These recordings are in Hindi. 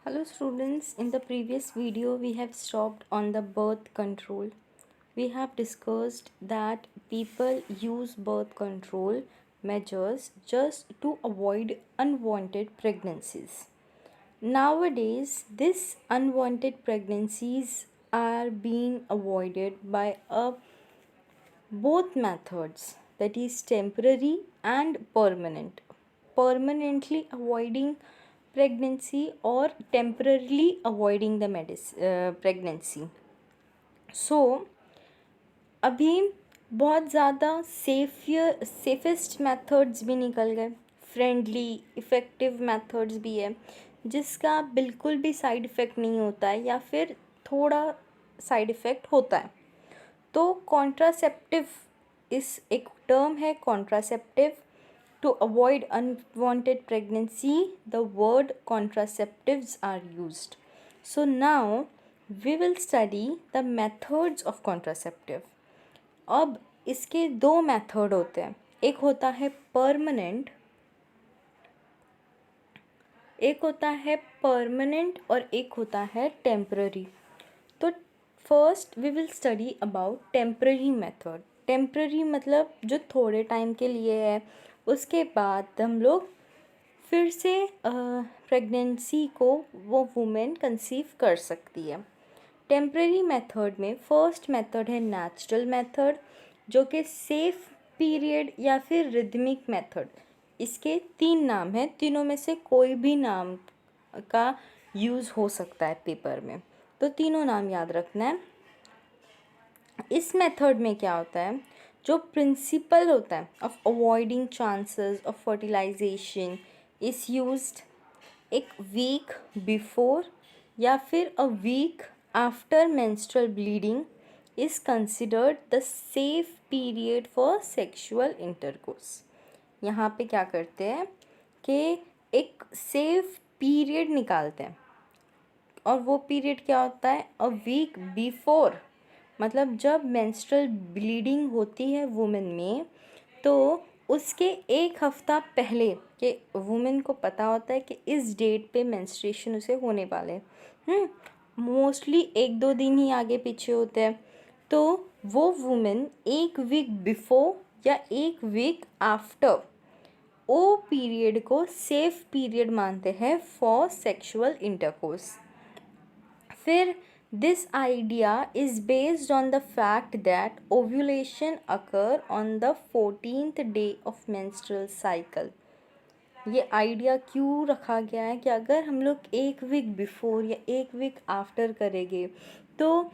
Hello students, in the previous video we have stopped on the birth control. We have discussed that people use birth control measures just to avoid unwanted pregnancies. Nowadays, these unwanted pregnancies are being avoided by both methods, that is temporary and permanent. Permanently avoiding pregnancy or temporarily avoiding the pregnancy. So अभी बहुत ज़्यादा सेफेस्ट मेथड्स भी निकल गए, फ्रेंडली इफ़ेक्टिव मेथड्स भी है जिसका बिल्कुल भी साइड इफ़ेक्ट नहीं होता है या फिर थोड़ा साइड इफ़ेक्ट होता है. तो कॉन्ट्रासेप्टिव इस एक टर्म है contraceptive. To avoid unwanted pregnancy the word contraceptives are used. So now we will study the methods of contraceptive. अब इसके दो मेथड होते हैं, एक होता है परमानेंट, और एक होता है टेम्पररी. तो first we will study about temporary method. Temporary मतलब जो थोड़े टाइम के लिए है, उसके बाद हम लोग फिर से प्रेगनेंसी को वो वुमेन कंसीव कर सकती है. टेम्पररी मेथड में फर्स्ट मेथड है नेचुरल मेथड, जो कि सेफ पीरियड या फिर रिदमिक मेथड. इसके तीन नाम हैं, तीनों में से कोई भी नाम का यूज़ हो सकता है पेपर में, तो तीनों नाम याद रखना है. इस मेथड में क्या होता है, जो प्रिंसिपल होता है of avoiding chances of fertilization is used एक वीक बिफोर या फिर a week after menstrual bleeding is considered the safe period for sexual intercourse. यहाँ पे क्या करते हैं कि एक सेफ पीरियड निकालते हैं, और वो पीरियड क्या होता है, अ वीक बिफोर. मतलब जब मेंस्ट्रुअल ब्लीडिंग होती है वुमेन में, तो उसके एक हफ्ता पहले कि वुमेन को पता होता है कि इस डेट पे मेंस्ट्रुएशन उसे होने वाले. मोस्टली एक दो दिन ही आगे पीछे होते हैं, तो वो वुमेन एक वीक बिफोर या एक वीक आफ्टर ओ पीरियड को सेफ पीरियड मानते हैं फॉर सेक्सुअल इंटरकोर्स. फिर this idea is based on the fact that ovulation occur on the 14th day of menstrual cycle. ये आइडिया क्यों रखा गया है कि अगर हम लोग एक वीक बिफोर या एक वीक आफ्टर करेंगे तो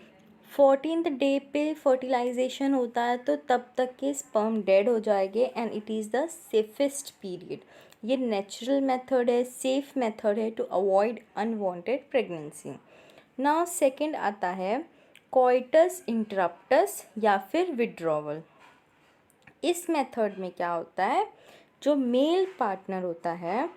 14th डे पे फर्टिलाइजेशन होता है, तो तब तक के स्पर्म डेड हो जाएंगे and it is the safest period. ये नेचुरल मेथड है, सेफ मेथड है to avoid unwanted pregnancy. Now second आता है कोइटस इंटरप्टस या फिर विड्रॉवल. इस मेथड में क्या होता है, जो मेल पार्टनर होता है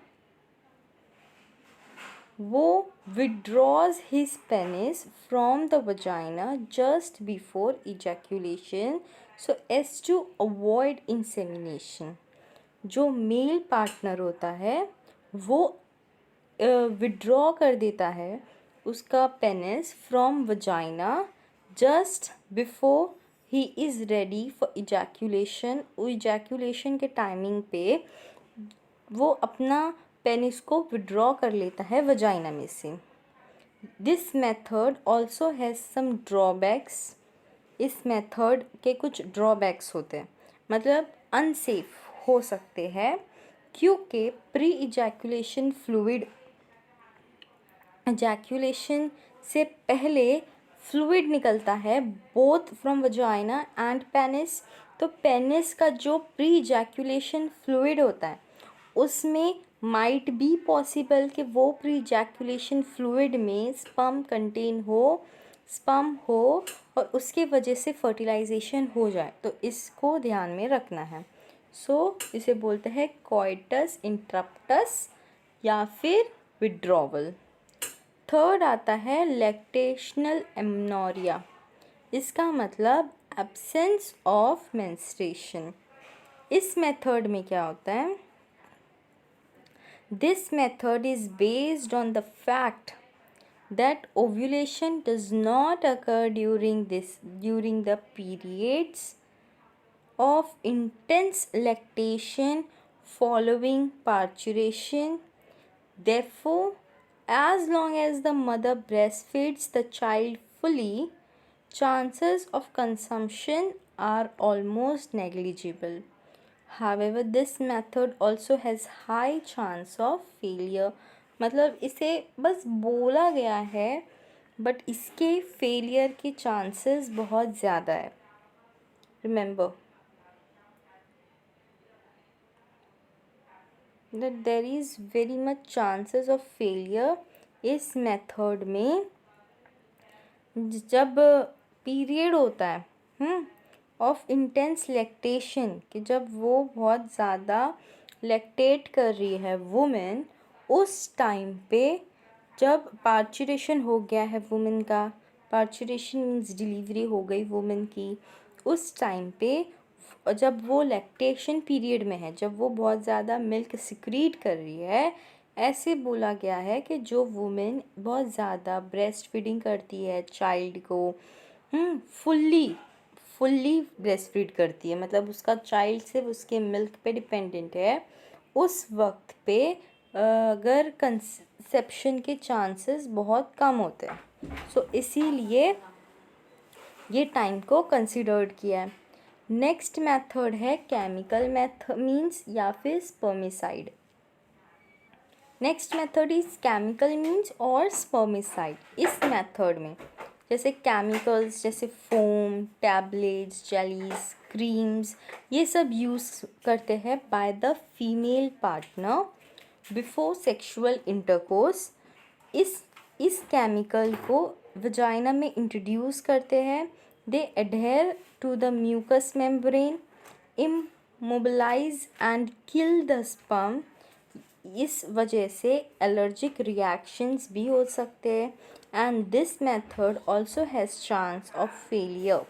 वो withdraws his penis from the vagina just before ejaculation so as to avoid insemination. जो मेल पार्टनर होता है वो विड्रॉ कर देता है उसका penis from vagina just before he is ready for ejaculation. Ejaculation के टाइमिंग पे वो अपना पेनिस को विड्रॉ कर लेता है वजाइना में से. This method also has some drawbacks. इस मेथड के कुछ ड्रॉबैक्स होते हैं, मतलब अनसेफ हो सकते हैं, क्योंकि प्री इजैक्यूलेशन फ्लूइड, इजैक्यूलेशन से पहले फ्लूइड निकलता है both from vagina and penis. तो पेनिस का जो प्री इजैक्यूलेशन फ्लूइड होता है उसमें माइट बी पॉसिबल कि वो प्री इजैक्यूलेशन फ्लूइड में स्पर्म हो और उसके वजह से फर्टिलाइजेशन हो जाए, तो इसको ध्यान में रखना है. सो इसे बोलते हैं कोइटस इंटरप्टस या फिर विड्रॉवल. थर्ड आता है लैक्टेशनल एमनोरिया. इसका मतलब एब्सेंस ऑफ मेंस्ट्रुएशन. इस मेथड में क्या होता है, this method is based on the fact that ovulation does not occur during the periods of intense lactation following parturition. Therefore, as long as the mother breastfeeds the child fully, chances of consumption are almost negligible. However, this method also has high chance of failure. मतलब इसे बस बोला गया है बट इसके फेलियर के चांसेस बहुत ज़्यादा है. Remember that there is very much chances of failure इस मेथड में जब पीरियड होता है ऑफ इंटेंस लैक्टेशन कि जब वो बहुत ज़्यादा लैक्टेट कर रही है वुमेन, उस टाइम पे जब पार्चुरेशन हो गया है वुमेन का, पार्चुरेशन मीन्स डिलीवरी हो गई वुमेन की, उस टाइम पे जब वो लैक्टेशन पीरियड में है, जब वो बहुत ज़्यादा मिल्क सिक्रीट कर रही है, ऐसे बोला गया है कि जो वुमेन बहुत ज़्यादा ब्रेस्ट फीडिंग करती है चाइल्ड को, फुल्ली ब्रेस्ट फीड करती है, मतलब उसका चाइल्ड सिर्फ उसके मिल्क पे डिपेंडेंट है, उस वक्त पे अगर कंसेप्शन के चांसेस बहुत कम होते हैं. सो इसीलिए ये टाइम को कंसिडर्ड किया है. नेक्स्ट मेथड है केमिकल मेथड मीन्स या फिर spermicide. Next method is chemical means और स्पर्मिसाइड. इस मेथड में जैसे केमिकल्स जैसे फोम, टैबलेट्स, जेलीज, क्रीम्स, ये सब यूज़ करते हैं by the female partner before sexual intercourse. इस केमिकल को वजाइना में इंट्रोड्यूस करते हैं. They adhere to the mucus membrane, immobilise and kill the sperm. इस वजह से एलर्जिक रिएक्शंस भी हो सकते हैं and this method also has chance of failure.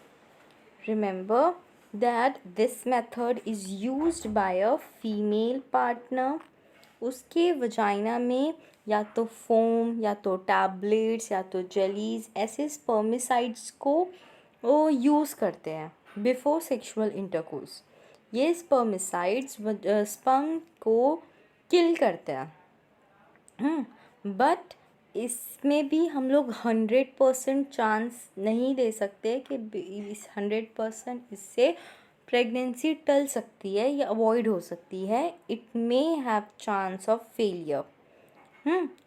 Remember that this method is used by a female partner. उसके वजाइना में या तो फोम या तो टैबलेट्स या तो जेलीज ऐसे स्पर्मिसाइड्स को वो यूज़ करते हैं बिफोर सेक्सुअल इंटरकोर्स. ये स्पर्मिसाइड्स स्पर्म को किल करते हैं. बट इसमें भी हम लोग 100% चांस नहीं दे सकते कि इस 100% इससे प्रेगनेंसी टल सकती है या अवॉइड हो सकती है. It may have chance of failure.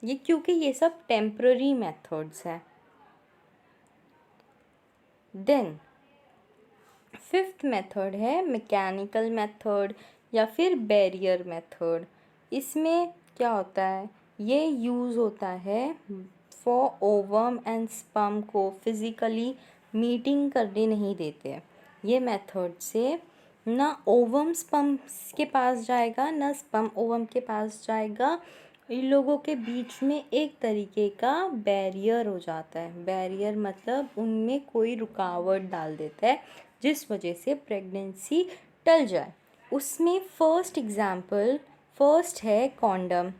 ये क्योंकि ये सब टेम्पररी मेथड्स हैं. देन फिफ्थ मेथड है मैकेनिकल मेथड या फिर बैरियर मेथड. इसमें क्या होता है, ये यूज़ होता है फॉर ओवम एंड स्पर्म को फिज़िकली मीटिंग करने नहीं देते. ये मेथड से ना ओवम स्पर्म के पास जाएगा ना स्पर्म ओवम के पास जाएगा. इन लोगों के बीच में एक तरीके का बैरियर हो जाता है. बैरियर मतलब उनमें कोई रुकावट डाल देता है जिस वजह से प्रेगनेंसी टल जाए. उसमें फर्स्ट है कॉन्डम.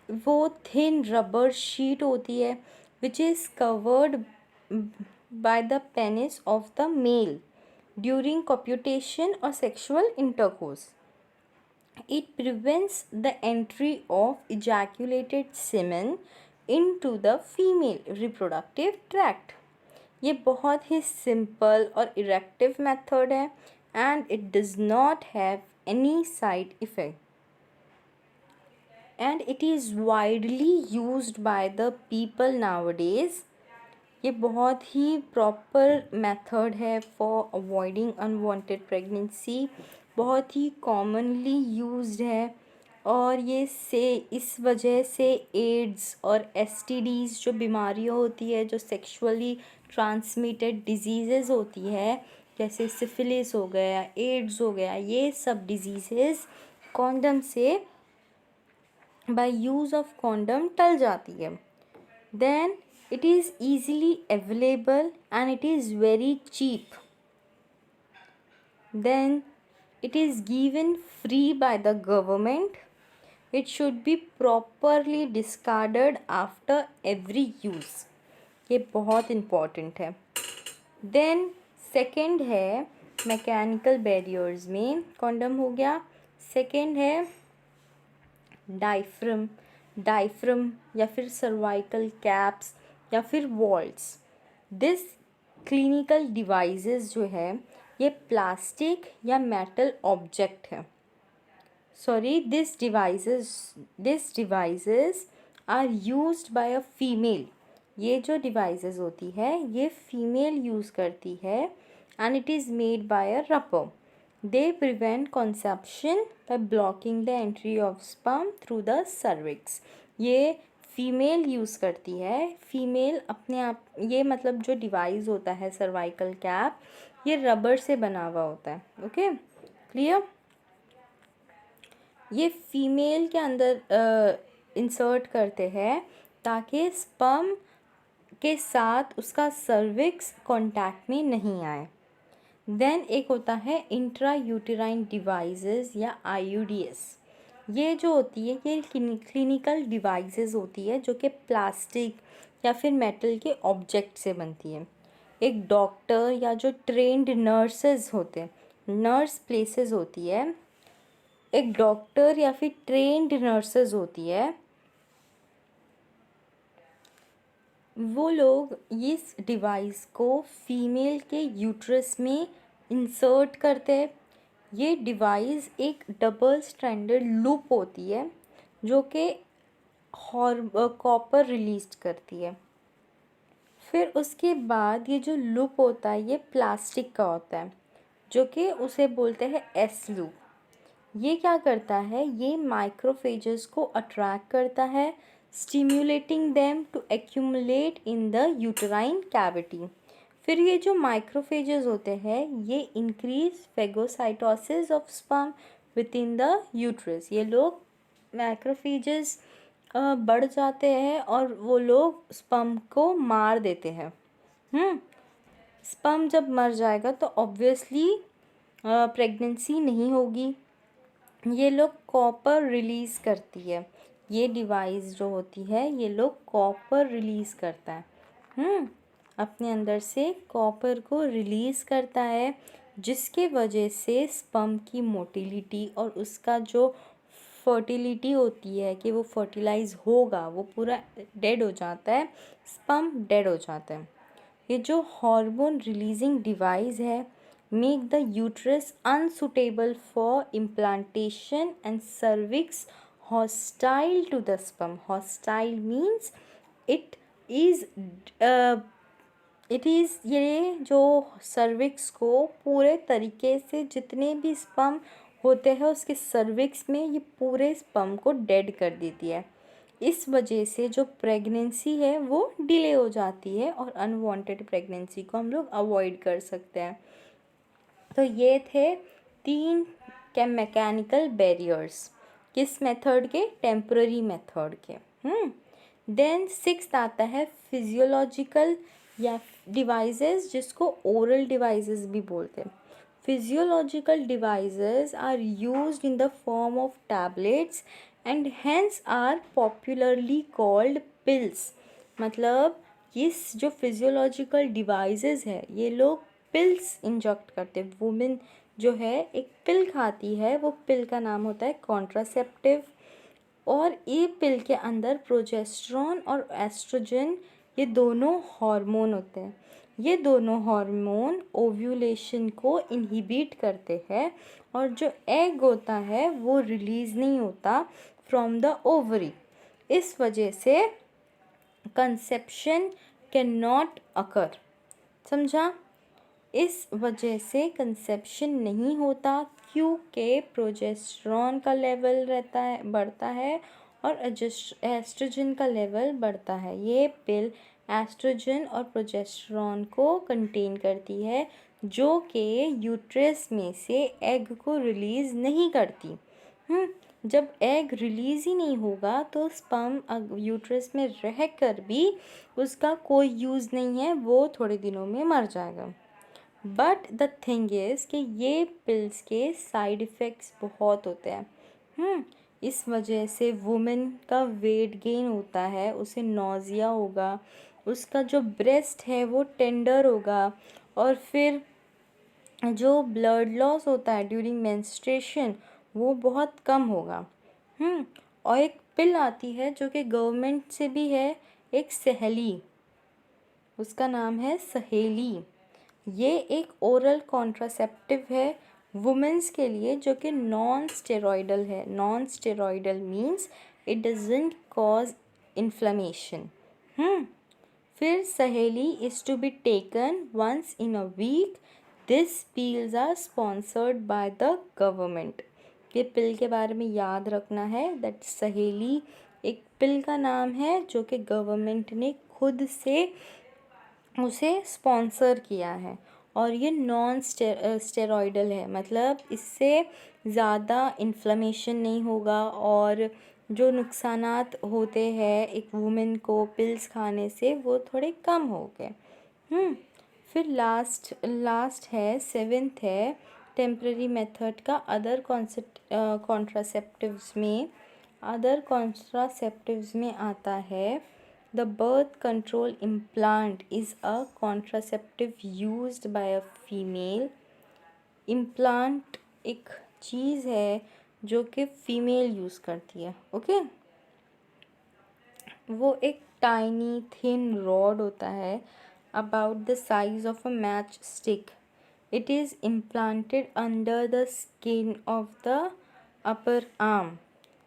वो थिन रबर शीट होती है which is covered by the penis of the male during copulation और sexual intercourse. It prevents the entry of ejaculated semen into the female reproductive tract. ये बहुत ही सिंपल और इरेक्टिव मेथड है and it does not have any side effect and it is widely used by the people nowadays. ये बहुत ही प्रॉपर मेथड है फॉर अवॉइडिंग अनवांटेड प्रेगनेंसी. बहुत ही कॉमनली यूज्ड है और ये से इस वजह से एड्स और एसटीडीज़ जो बीमारियाँ होती है, जो सेक्सुअली ट्रांसमिटेड डिजीज़ेज़ होती है जैसे सिफिलिस हो गया, एड्स हो गया, ये सब डिजीज़ेज़ कॉन्डम से बाय यूज़ ऑफ कॉन्डम टल जाती है. Then it is easily available and it is very cheap. Then it is given free by the government. It should be properly discarded after every use. ये बहुत इम्पॉर्टेंट है। देन सेकंड है मैकेनिकल बैरियर्स में कॉन्डम हो गया। सेकंड है डायफ्रम या फिर सर्वाइकल कैप्स या फिर वॉल्स। दिस क्लिनिकल डिवाइसेस जो है ये प्लास्टिक या मेटल ऑब्जेक्ट है। Sorry, this devices are used by a female. ये जो डिवाइसेस होती है ये फीमेल यूज़ करती है and it is made by a rubber. They prevent conception by blocking the entry of sperm through the cervix। ये फीमेल यूज़ करती है। फीमेल अपने आप, ये मतलब जो डिवाइस होता है सर्वाइकल कैप, ये रबर से बना हुआ होता है। Okay, clear. ये फीमेल के अंदर इंसर्ट करते हैं ताकि स्पर्म के साथ उसका सर्विक्स कांटेक्ट में नहीं आए। देन एक होता है इंट्रा यूटेराइन डिवाइसेस या IUDs। ये जो होती है ये क्लिनिकल डिवाइसेस होती है जो कि प्लास्टिक या फिर मेटल के ऑब्जेक्ट से बनती है। एक डॉक्टर या जो ट्रेंड नर्सेज होते हैं, नर्स प्लेसेस होती है, एक डॉक्टर या फिर ट्रेंड नर्सेज होती है, वो लोग इस डिवाइस को फीमेल के यूट्रस में इंसर्ट करते हैं। ये डिवाइस एक डबल स्ट्रैंडेड लूप होती है जो कि कॉपर रिलीज करती है। फिर उसके बाद ये जो लूप होता है ये प्लास्टिक का होता है जो कि उसे बोलते हैं एस लूप। ये क्या करता है, ये माइक्रोफेजेस को अट्रैक्ट करता है, stimulating them to accumulate in the uterine cavity. फिर ये जो माइक्रोफेजेस होते हैं ये increase phagocytosis of sperm within the uterus. ये लोग माइक्रोफेजेस बढ़ जाते हैं और वो लोग स्पर्म को मार देते हैं। स्पर्म जब मर जाएगा तो ऑब्वियसली प्रेगनेंसी नहीं होगी। ये लोग कॉपर रिलीज़ करती है, ये डिवाइस जो होती है ये लोग कॉपर रिलीज़ करता है, अपने अंदर से कॉपर को रिलीज़ करता है, जिसके वजह से स्पर्म की मोटिलिटी और उसका जो फर्टिलिटी होती है कि वो फर्टिलाइज होगा वो पूरा डेड हो जाता है, स्पर्म डेड हो जाता है। ये जो हार्मोन रिलीजिंग डिवाइस है make the uterus unsuitable for implantation and cervix hostile to the sperm. Hostile means it is ये जो सर्विक्स को पूरे तरीके से जितने भी स्पर्म होते हैं उसके सर्विक्स में ये पूरे स्पर्म को डेड कर देती है। इस वजह से जो प्रेगनेंसी है वो डिले हो जाती है और अनवांटेड प्रेगनेंसी को हम लोग अवॉइड कर सकते हैं। तो ये थे 3 मैकेनिकल बैरियर्स, किस मेथड के, टेम्पररी मेथड के। देन 6th आता है फिजियोलॉजिकल या डिवाइसेस, जिसको ओरल डिवाइसेस भी बोलते हैं। Physiological devices are used in the form of tablets and hence are popularly called pills. मतलब इस जो फिजियोलॉजिकल डिवाइसेस है ये लोग पिल्स इंजेक्ट करते हैं। वुमेन जो है एक पिल खाती है, वो पिल का नाम होता है कॉन्ट्रासेप्टिव, और ये पिल के अंदर प्रोजेस्टेरॉन और एस्ट्रोजन ये दोनों हार्मोन होते हैं। ये दोनों हार्मोन ओव्यूलेशन को इनहिबिट करते हैं और जो एग होता है वो रिलीज़ नहीं होता फ्रॉम द ओवरी। इस वजह से कंसेप्शन कैन नॉट अकर। समझा? इस वजह से कंसेप्शन नहीं होता क्योंकि प्रोजेस्टेरॉन का लेवल रहता है, बढ़ता है, और एस्ट्रोजन का लेवल बढ़ता है। ये पिल एस्ट्रोजन और प्रोजेस्टेरॉन को कंटेन करती है जो कि यूट्रस में से एग को रिलीज़ नहीं करती। जब एग रिलीज़ ही नहीं होगा तो स्पर्म यूट्रस में रह कर भी उसका कोई यूज़ नहीं है, वो थोड़े दिनों में मर जाएगा। बट द थिंग इज़ कि ये पिल्स के साइड इफ़ेक्ट्स बहुत होते हैं। इस वजह से वुमेन का वेट गेन होता है, उसे नौजिया होगा, उसका जो ब्रेस्ट है वो टेंडर होगा, और फिर जो ब्लड लॉस होता है ड्यूरिंग मेंस्ट्रुएशन वो बहुत कम होगा। और एक पिल आती है जो कि गवर्नमेंट से भी है, एक सहेली, उसका नाम है सहेली। ये एक ओरल कॉन्ट्रासेप्टिव है वुमेन्स के लिए, जो कि नॉन स्टेरॉयडल है। Non steroidal means it doesn't cause inflammation. फिर Saheli is to be taken once in a week. This pills are sponsored by the government. ये पिल के बारे में याद रखना है, दैट सहेली एक पिल का नाम है जो कि गवर्नमेंट ने खुद से उसे स्पॉन्सर किया है, और ये नॉन स्टेरॉयडल है, मतलब इससे ज़्यादा इन्फ्लेमेशन नहीं होगा, और जो नुकसानात होते हैं एक वुमेन को पिल्स खाने से वो थोड़े कम हो गए। फिर लास्ट है, सेवेंथ है टेम्पररी मेथड का अदर कॉन्ट्रासेप्टिव्स में आता है the birth control implant is a contraceptive used by a female. Implant एक चीज़ है जो कि फीमेल यूज़ करती है। ओके, वो एक टाइनी थिन रॉड होता है about the size of a match stick. It is implanted under the skin of the upper arm.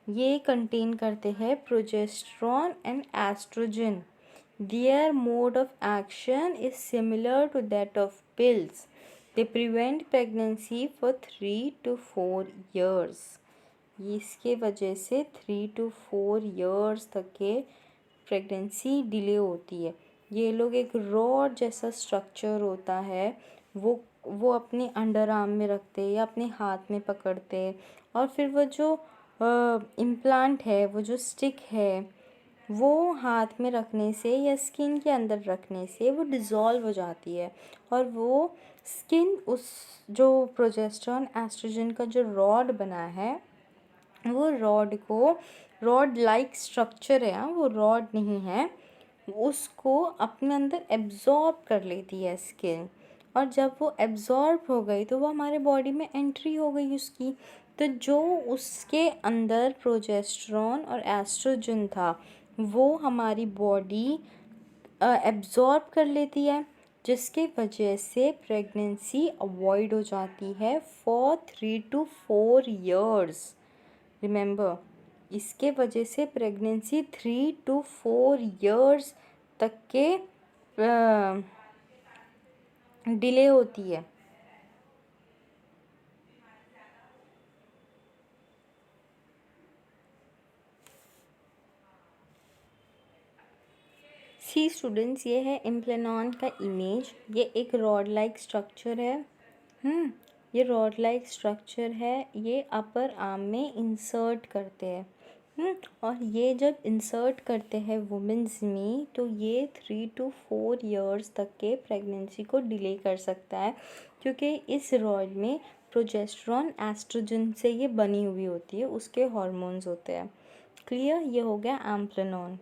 ये कंटेन करते हैं progesterone and oestrogen. Their mode of action is similar to that of pills. They prevent pregnancy for 3 to 4 years. इसके वजह से 3 to 4 years तक के प्रेगनेंसी डिले होती है। ये लोग एक रॉड जैसा स्ट्रक्चर होता है वो अपने अंडर आर्म में रखते हैं या अपने हाथ में पकड़ते हैं, और फिर वो जो इम्प्लांट है, वो जो स्टिक है, वो हाथ में रखने से या स्किन के अंदर रखने से वो डिज़ोल्व हो जाती है, और वो स्किन उस जो प्रोजेस्टेरॉन एस्ट्रोजन का जो रॉड बना है वो रॉड लाइक स्ट्रक्चर है, वो रॉड नहीं है, उसको अपने अंदर एब्जॉर्ब कर लेती है स्किन। और जब वो एब्जॉर्ब हो गई तो वो हमारे बॉडी में एंट्री हो गई उसकी। तो जो उसके अंदर प्रोजेस्टेरॉन और एस्ट्रोजन था वो हमारी बॉडी एब्जॉर्ब कर लेती है, जिसके वजह से प्रेगनेंसी अवॉइड हो जाती है फॉर 3 to 4 years। रिमेंबर, इसके वजह से प्रेगनेंसी 3 to 4 years तक के डिले होती है। सी स्टूडेंट्स, ये है इम्प्लांट का इमेज। ये एक रॉड लाइक स्ट्रक्चर है। ये रॉड लाइक स्ट्रक्चर है, ये अपर आर्म में इंसर्ट करते हैं। और ये जब इंसर्ट करते हैं वुमेन्स में तो ये 3 to 4 years तक के प्रेगनेंसी को डिले कर सकता है, क्योंकि इस रॉड में प्रोजेस्टेरॉन एस्ट्रोजन से ये बनी हुई होती है, उसके हार्मोन्स होते हैं। क्लियर? ये हो गया एम्प्लानॉन।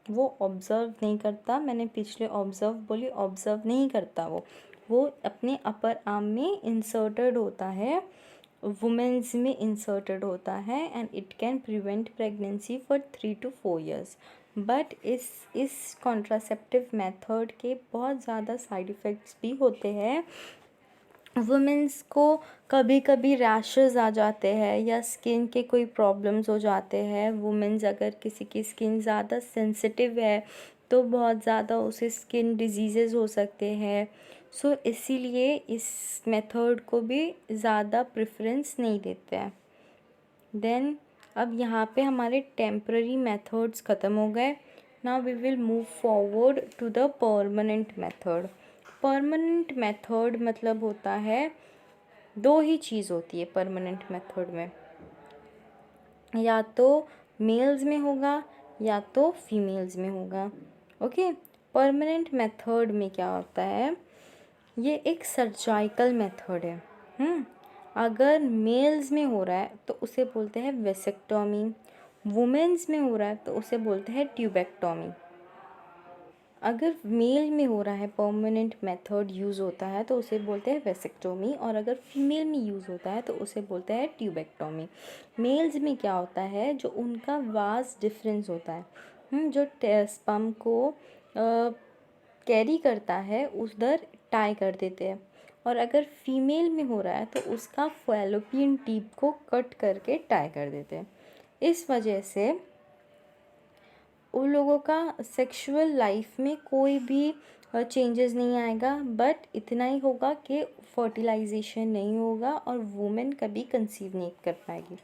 वो ऑब्ज़र्व नहीं करता, मैंने पिछले ऑब्ज़र्व नहीं करता, वो अपने अपर आर्म में इंसर्टेड होता है, वुमेन्स में इंसर्टेड होता है, and it can prevent pregnancy for 3 to 4 years। But इस कॉन्ट्रासेप्टिव मेथड के बहुत ज़्यादा साइड इफ़ेक्ट्स भी होते हैं। वुमेन्स को कभी कभी रैशेस आ जाते हैं या स्किन के कोई प्रॉब्लम्स हो जाते हैं। वुमेन्स अगर किसी की स्किन ज़्यादा सेंसिटिव है तो बहुत ज़्यादा उसे स्किन डिजीज़ेज़ हो सकते हैं। सो इसीलिए इस मेथड को भी ज़्यादा प्रेफरेंस नहीं देते हैं। देन अब यहाँ पे हमारे टेम्पररी मेथड्स ख़त्म हो गए। Now we will move forward to the permanent method. Permanent method मतलब होता है, दो ही चीज़ होती है परमानेंट मेथड में, या तो मेल्स में होगा या तो फीमेल्स में होगा। ओके, परमानेंट मेथड में क्या होता है, ये एक सर्जाइकल मेथड है। अगर मेल्स में हो रहा है तो उसे बोलते हैं वेसेक्टॉमी, वुमेन्स में हो रहा है तो उसे बोलते हैं ट्यूबेक्टॉमी। अगर मेल में हो रहा है परमानेंट मेथड यूज़ होता है तो उसे बोलते हैं वेसेक्टोमी, और अगर फीमेल में यूज़ होता है तो उसे बोलते हैं ट्यूबेक्टोमी। मेल्स में क्या होता है, जो उनका वास डिफरेंस होता है, जो स्पर्म को कैरी करता है उधर टाई कर देते हैं। और अगर फीमेल में हो रहा है तो उसका फैलोपियन ट्यूब को कट करके टाई कर देते हैं। इस वजह से उन लोगों का सेक्सुअल लाइफ में कोई भी चेंजेस नहीं आएगा, बट इतना ही होगा कि फर्टिलाइजेशन नहीं होगा और वुमेन कभी कंसीव नहीं कर पाएगी।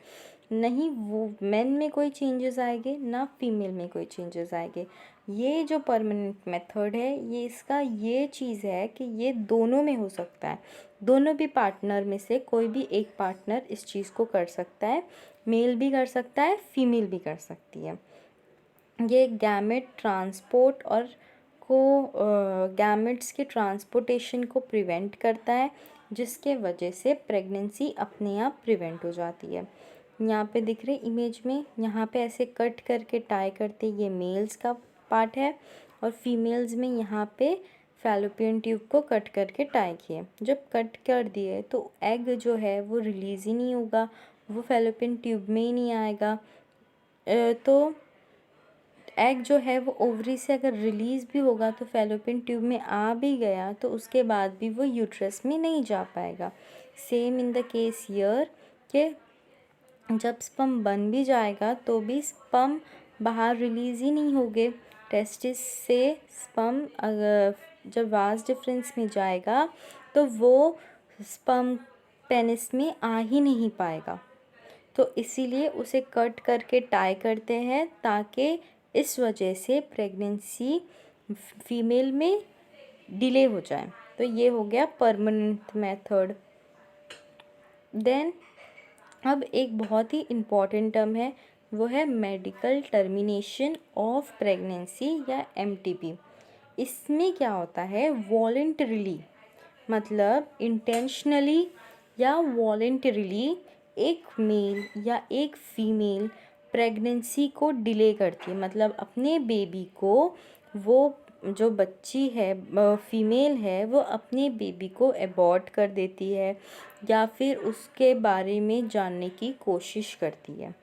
नहीं वो मेन में कोई चेंजेस आएंगे, ना फीमेल में कोई चेंजेस आएंगे। ये जो परमानेंट मेथड है, ये इसका ये चीज़ है कि ये दोनों में हो सकता है। दोनों भी पार्टनर में से कोई भी एक पार्टनर इस चीज़ को कर सकता है। मेल भी कर सकता है, फीमेल भी कर सकती है। ये गैमेट ट्रांसपोर्ट और गैमेट्स के ट्रांसपोर्टेशन को प्रिवेंट करता है, जिसके वजह से प्रेगनेंसी अपने आप प्रिवेंट हो जाती है। यहाँ पे दिख रहे इमेज में, यहाँ पे ऐसे कट करके टाई करते, ये मेल्स का पार्ट है, और फीमेल्स में यहाँ पे फैलोपियन ट्यूब को कट करके टाई किए। जब कट कर दिए तो एग जो है वो रिलीज़ ही नहीं होगा, वो फैलोपियन ट्यूब में ही नहीं आएगा। तो एग जो है वो ओवरी से अगर रिलीज़ भी होगा तो फैलोपियन ट्यूब में आ भी गया तो उसके बाद भी वो यूट्रस में नहीं जा पाएगा। Same in the case here कि जब स्पर्म बन भी जाएगा तो भी स्पर्म बाहर रिलीज़ ही नहीं होंगे टेस्टिस से। स्पर्म अगर जब वास डिफरेंस में जाएगा तो वो स्पर्म पेनिस में आ ही नहीं पाएगा। तो इसीलिए उसे कट करके टाई करते हैं, ताकि इस वजह से प्रेगनेंसी फीमेल में डिले हो जाए। तो ये हो गया परमानेंट मेथड। देन अब एक बहुत ही इम्पॉर्टेंट टर्म है, वो है मेडिकल टर्मिनेशन ऑफ प्रेगनेंसी या एमटीपी। इसमें क्या होता है, वॉलंटरीली मतलब इंटेंशनली या वॉलंटरीली एक मेल या एक फीमेल प्रेगनेंसी को डिले करती है। मतलब अपने बेबी को, वो जो बच्ची है फीमेल है, वो अपने बेबी को एबॉर्ट कर देती है या फिर उसके बारे में जानने की कोशिश करती है।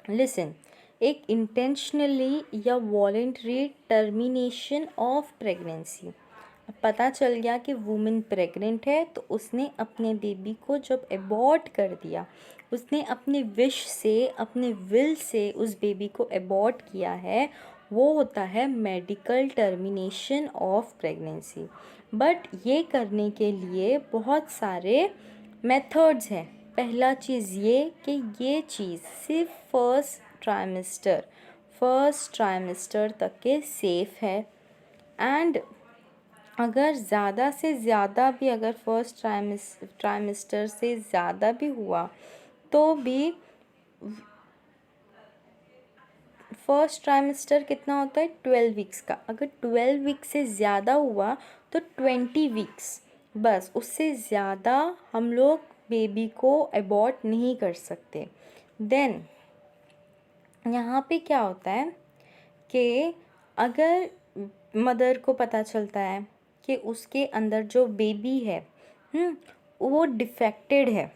लिसन, एक इंटेंशनली या वॉलंटरी टर्मिनेशन ऑफ प्रेगनेंसी। पता चल गया कि वुमेन प्रेग्नेंट है तो उसने अपने बेबी को जब एबॉर्ट कर दिया, उसने अपने विश से, अपने विल से उस बेबी को एबॉर्ट किया है, वो होता है medical termination of pregnancy. But ये करने के लिए बहुत सारे मेथड्स हैं। पहला चीज़ ये कि ये चीज़ सिर्फ फर्स्ट ट्राइमेस्टर तक के सेफ़ है। एंड अगर ज़्यादा से ज़्यादा भी, अगर फर्स्ट ट्राइमेस्टर से ज़्यादा भी हुआ तो भी, फर्स्ट ट्राइमेस्टर कितना होता है 12 वीक्स का, अगर 12 वीक्स से ज़्यादा हुआ तो 20 वीक्स, बस उससे ज़्यादा हम लोग बेबी को अबॉर्ट नहीं कर सकते। देन यहाँ पे क्या होता है कि अगर मदर को पता चलता है कि उसके अंदर जो बेबी है वो डिफेक्टेड है,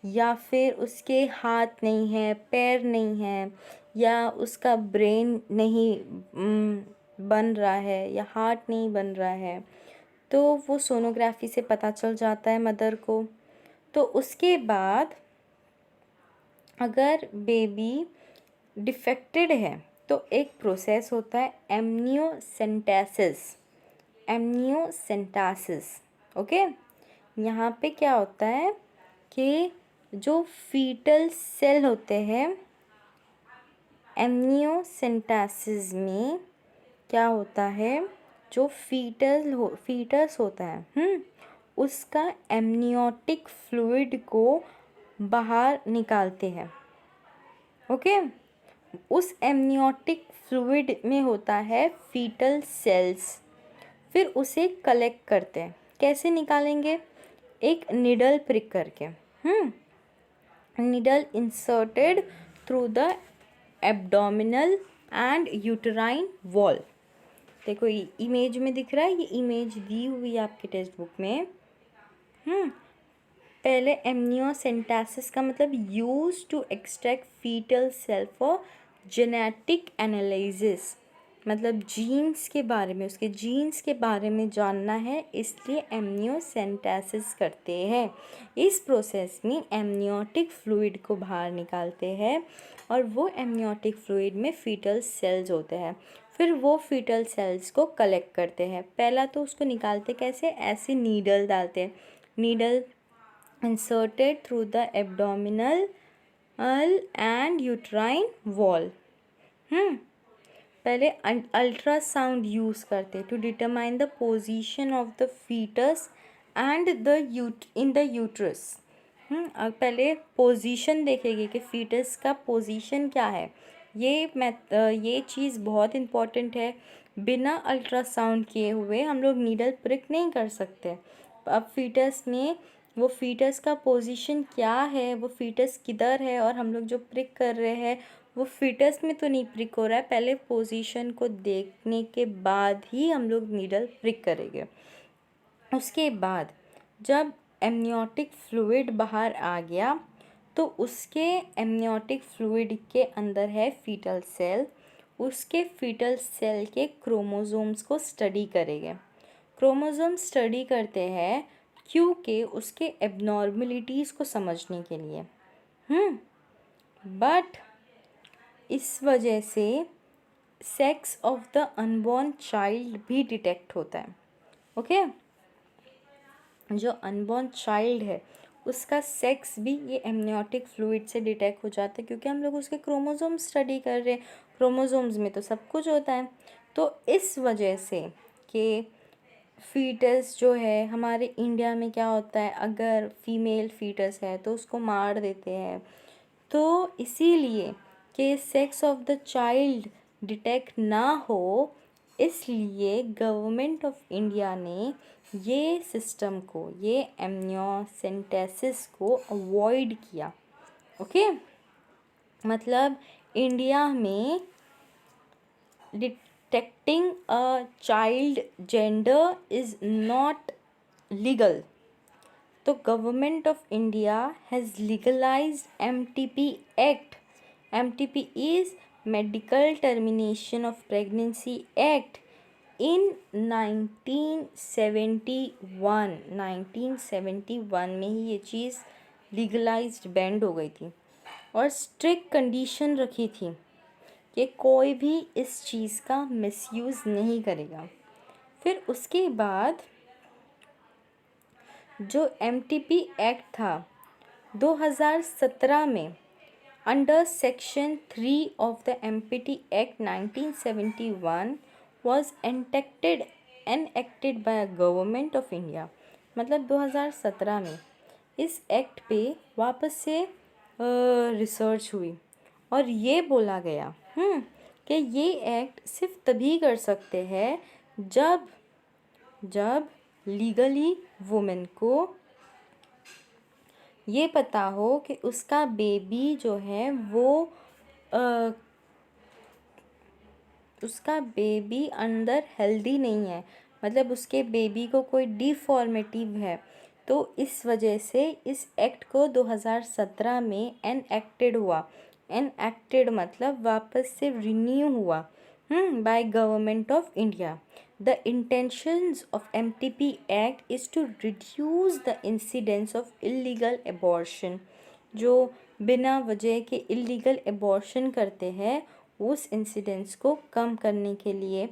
या फिर उसके हाथ नहीं है, पैर नहीं है, या उसका ब्रेन नहीं बन रहा है, या हार्ट नहीं बन रहा है, तो वो सोनोग्राफी से पता चल जाता है मदर को। तो उसके बाद अगर बेबी डिफेक्टेड है तो एक प्रोसेस होता है एमनियोसेंटासिस। ओके, यहाँ पे क्या होता है कि जो फीटल सेल होते हैं, एमनियोसेंटासिस में क्या होता है, जो फीटस होता है उसका एमनियोटिक फ्लूइड को बाहर निकालते हैं। ओके, उस एमनियोटिक फ्लूइड में होता है फीटल सेल्स, फिर उसे कलेक्ट करते हैं। कैसे निकालेंगे, एक निडल प्रिक करके, needle inserted through the abdominal and uterine wall। देखो ये इमेज में दिख रहा है, ये इमेज दी हुई है आपके टेक्स्ट बुक में। पहले एमनियोसेंटेसिस का मतलब use to extract foetal cell for genetic analysis, मतलब जीन्स के बारे में, उसके जीन्स के बारे में जानना है, इसलिए एमनियोसेंटेसिस करते हैं। इस प्रोसेस में एमनियोटिक फ्लूइड को बाहर निकालते हैं और वो एमनियोटिक फ्लूइड में फीटल सेल्स होते हैं। फिर वो फीटल सेल्स को कलेक्ट करते हैं। पहला तो उसको निकालते कैसे, ऐसे नीडल डालते हैं, needle inserted through the abdominal and uterine wall. पहले अल्ट्रासाउंड यूज़ करते to determine the position of the foetus and in the uterus. पहले पोजीशन देखेंगे कि फीटस का पोजीशन क्या है। ये चीज़ बहुत इम्पॉर्टेंट है। बिना अल्ट्रासाउंड किए हुए हम लोग नीडल प्रिक नहीं कर सकते। अब फीटस में वो फीटस का पोजीशन क्या है, वो फीटस किधर है, और हम लोग जो प्रिक कर रहे हैं वो फीटस में तो नहीं प्रिक हो रहा है। पहले पोजीशन को देखने के बाद ही हम लोग नीडल प्रिक करेंगे। उसके बाद जब एमनियोटिक फ्लूइड बाहर आ गया तो उसके एमनियोटिक फ्लूइड के अंदर है फीटल सेल। उसके फीटल सेल के क्रोमोसोम्स को स्टडी करेंगे। क्रोमोसोम स्टडी करते हैं क्योंकि उसके एबनॉर्मलिटीज़ को समझने के लिए। बट इस वजह से sex of the unborn child भी डिटेक्ट होता है। ओके, जो अनबॉर्न चाइल्ड है उसका सेक्स भी ये एमनियोटिक फ्लूइड से डिटेक्ट हो जाता है, क्योंकि हम लोग उसके क्रोमोसोम स्टडी कर रहे हैं। क्रोमोसोम्स में तो सब कुछ होता है। तो इस वजह से कि फीटस जो है, हमारे इंडिया में क्या होता है, अगर फीमेल फीटस है तो उसको मार देते हैं। तो इसीलिए कि sex of the child detect ना हो, इसलिए गवर्नमेंट ऑफ इंडिया ने ये सिस्टम को, ये एमनियोसेंटेसिस को अवॉइड किया। ओके, मतलब इंडिया में detecting a child gender is not legal. तो government of India has legalised MTP act. MTP is medical termination of pregnancy act in 1971 में ही ये चीज़ लीगलाइज्ड, बैंड हो गई थी, और स्ट्रिक्ट कंडीशन रखी थी कि कोई भी इस चीज़ का मिसयूज़ नहीं करेगा। फिर उसके बाद जो एमटीपी एक्ट था 2017 में, under section 3 of the empty act 1971 was enacted by government of India. मतलब 2017 में इस एक्ट पे वापस से रिसर्च हुई और ये बोला गया कि ये एक्ट सिर्फ तभी कर सकते हैं जब लीगली वुमेन को ये पता हो कि उसका बेबी जो है वो उसका बेबी अंदर हेल्दी नहीं है, मतलब उसके बेबी को कोई डिफॉर्मेटिव है। तो इस वजह से इस एक्ट को 2017 में एनएक्टेड हुआ। एनएक्टेड मतलब वापस से रिन्यू हुआ by government of India. The intentions of MTP act is to reduce the incidence of illegal abortion. जो बिना वजह के इलीगल एबॉर्शन करते हैं उस इंसिडेंस को कम करने के लिए,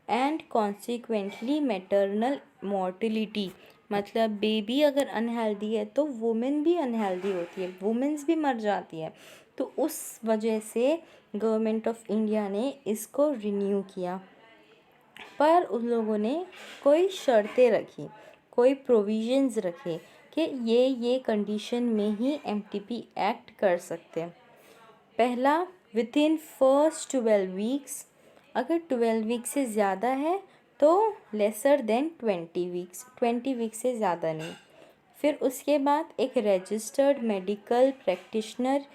एंड कॉन्सिक्वेंटली मैटरनल मॉर्टिलिटी, मतलब बेबी अगर अनहेल्दी है तो वुमेन भी अनहेल्दी होती है, वुमेन्स भी मर जाती है। तो उस वजह से गवर्नमेंट ऑफ इंडिया ने इसको रिन्यू किया, पर उन लोगों ने कोई शर्तें रखी, कोई प्रोविजंस रखे कि ये कंडीशन में ही एमटीपी एक्ट कर सकते हैं। पहला, विद इन फर्स्ट 12 वीक्स, अगर 12 वीक से ज़्यादा है तो लेसर देन 20 वीक्स, 20 वीक से ज़्यादा नहीं। फिर उसके बाद एक रजिस्टर्ड मेडिकल प्रैक्टिशनर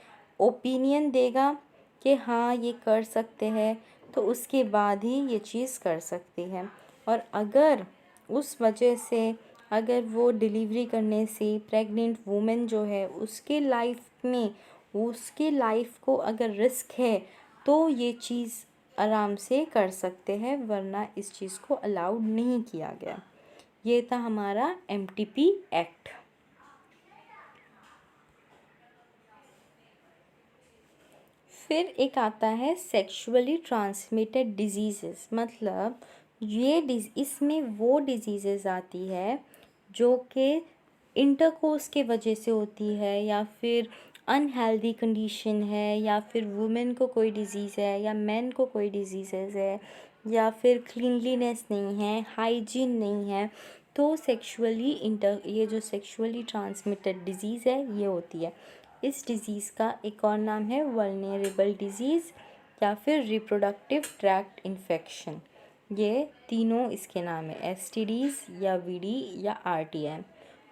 ओपिनियन देगा कि हाँ ये कर सकते हैं, तो उसके बाद ही ये चीज़ कर सकती है। और अगर उस वजह से अगर वो डिलीवरी करने से प्रेग्नेंट वुमेन जो है उसके लाइफ में, उसकी लाइफ को अगर रिस्क है, तो ये चीज़ आराम से कर सकते हैं, वरना इस चीज़ को अलाउड नहीं किया गया। ये था हमारा एमटीपी एक्ट। फिर एक आता है सेक्सुअली ट्रांसमिटेड डिजीज़ेस, मतलब इसमें वो डिजीज़ेस आती है जो कि इंटरकोर्स के वजह से होती है, या फिर अनहेल्दी कंडीशन है, या फिर वुमेन को कोई डिज़ीज़ है, या मेन को कोई डिजीज़ेस है, या फिर क्लीनलीनेस नहीं है, हाइजीन नहीं है, तो ये जो सेक्सुअली ट्रांसमिटेड डिज़ीज़ है ये होती है। इस डिज़ीज़ का एक और नाम है वल्नरेबल डिज़ीज़ या फिर रिप्रोडक्टिव ट्रैक्ट इन्फेक्शन। ये तीनों इसके नाम है, एसटीडीज़ या वीडी या आरटीएम।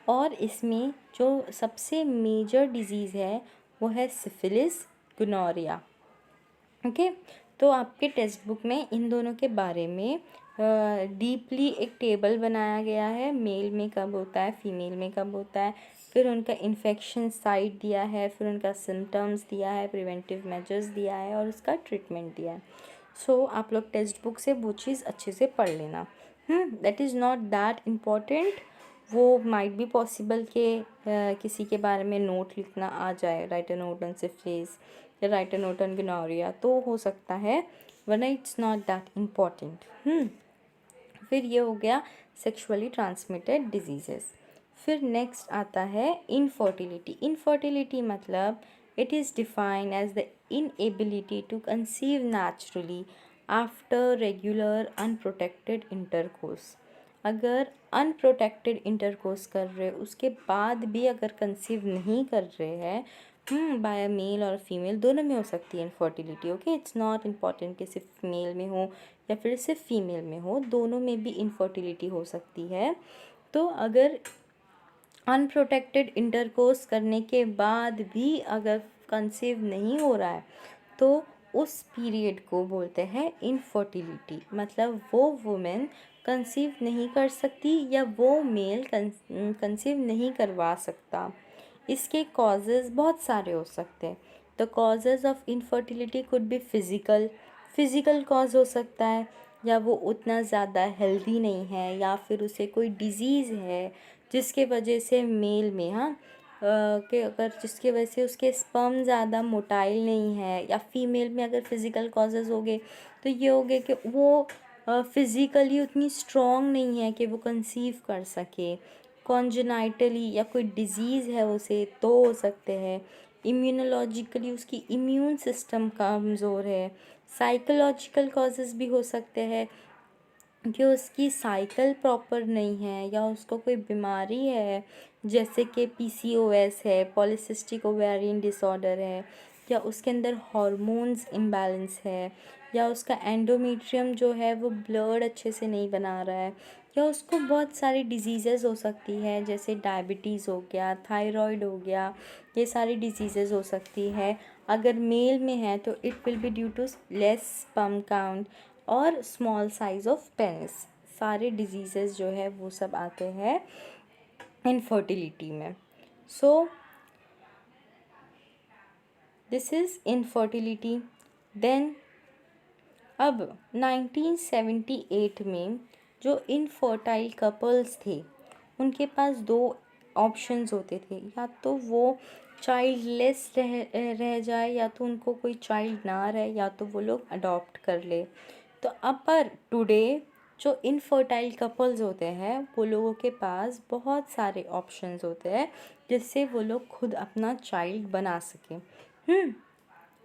और इसमें जो सबसे मेजर डिज़ीज़ है वो है सिफिलिस, गोनोरिया। ओके, तो आपके टेक्स्ट बुक में इन दोनों के बारे में डीपली एक टेबल बनाया गया है, मेल में कब होता है, फीमेल में कब होता है, फिर उनका इन्फेक्शन साइट दिया है, फिर उनका सिम्टम्स दिया है, प्रिवेंटिव मेजर्स दिया है और उसका ट्रीटमेंट दिया है। सो आप लोग टेक्स्ट बुक से वो चीज़ अच्छे से पढ़ लेना। That is not that important. वो माइट बी पॉसिबल कि किसी के बारे में नोट लिखना आ जाए, write a note on syphilis या write a note on gonorrhoea, तो हो सकता है, वरना इट्स नॉट दैट इम्पॉर्टेंट। फिर ये हो गया सेक्सुअली ट्रांसमिटेड डिजीज़ेस। फिर नेक्स्ट आता है इनफर्टिलिटी। इनफर्टिलिटी मतलब it is defined as the inability to conceive naturally after regular unprotected intercourse. अगर अनप्रोटेक्टेड इंटरकोर्स कर रहे उसके बाद भी अगर कंसीव नहीं कर रहे हैं, बाय मेल और फीमेल दोनों में हो सकती है infertility. Okay, it's not important कि सिर्फ मेल में हो या फिर सिर्फ फीमेल में हो, दोनों में भी इनफर्टिलिटी हो सकती है। तो अगर अनप्रोटेक्टेड इंटरकोर्स करने के बाद भी अगर कंसीव नहीं हो रहा है, तो उस पीरियड को बोलते हैं इनफर्टिलिटी। मतलब वो वुमेन कंसीव नहीं कर सकती या वो मेल कंसीव नहीं करवा सकता। इसके कॉजेज़ बहुत सारे हो सकते हैं। The causes of infertility could be physical cause हो सकता है, या वो उतना ज़्यादा हेल्दी नहीं है, या फिर उसे कोई डिज़ीज़ है जिसके वजह से मेल में कि अगर जिसकी वजह से उसके स्पर्म ज़्यादा मोटाइल नहीं है, या फीमेल में अगर फिज़िकल कॉजेज़ हो गए तो ये हो गए कि वो फिज़िकली उतनी स्ट्रॉन्ग नहीं है कि वो कंसीव कर सके। कॉन्जेनाइटली या कोई डिज़ीज़ है उसे, तो हो सकते हैं। इम्यूनोलॉजिकली उसकी इम्यून सिस्टम कमज़ोर है। साइकोलॉजिकल कॉजेज़ भी हो सकते हैं कि उसकी साइकिल प्रॉपर नहीं है, या उसको कोई बीमारी है जैसे कि पीसीओएस है, पॉलीसिस्टिक ओवेरियन डिसऑर्डर है, या उसके अंदर हार्मोन्स इम्बैलेंस है, या उसका एंडोमेट्रियम जो है वो ब्लड अच्छे से नहीं बना रहा है, या उसको बहुत सारी डिजीज़ेज़ हो सकती है जैसे डायबिटीज़ हो गया, थायराइड हो गया, ये सारी डिजीज़ेज़ हो सकती है। अगर मेल में है तो it will be due to less sperm count और स्मॉल साइज़ ऑफ पेनिस। सारे डिजीज़ेज़ जो है वो सब आते हैं इनफर्टिलिटी में। So this is infertility. Then अब 1978 में जो इनफर्टाइल कपल्स थे उनके पास दो ऑप्शंस होते थे, या तो वो चाइल्डलेस रह जाए, या तो उनको कोई चाइल्ड ना रहे, या तो वो लोग अडॉप्ट कर ले। तो अब पर टुडे जो इनफर्टाइल कपल्स होते हैं वो लोगों के पास बहुत सारे ऑप्शंस होते हैं जिससे वो लोग खुद अपना चाइल्ड बना सकें।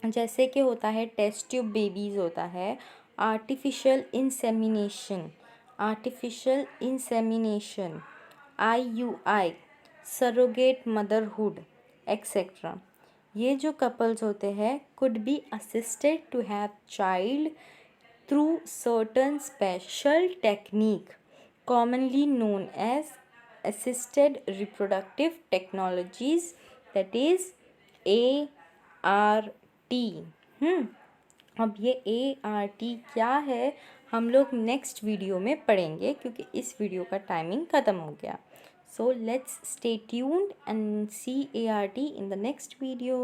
जैसे कि होता है टेस्ट ट्यूब बेबीज़ होता है, artificial insemination, IUI, surrogate motherhood etcetera. ये जो कपल्स होते हैं could be assisted to have child through certain special technique commonly known as assisted reproductive technologies, that is ART। अब ये ART क्या है हम लोग नेक्स्ट वीडियो में पढ़ेंगे, क्योंकि इस वीडियो का टाइमिंग ख़त्म हो गया। So let's stay tuned and see ART in the next video.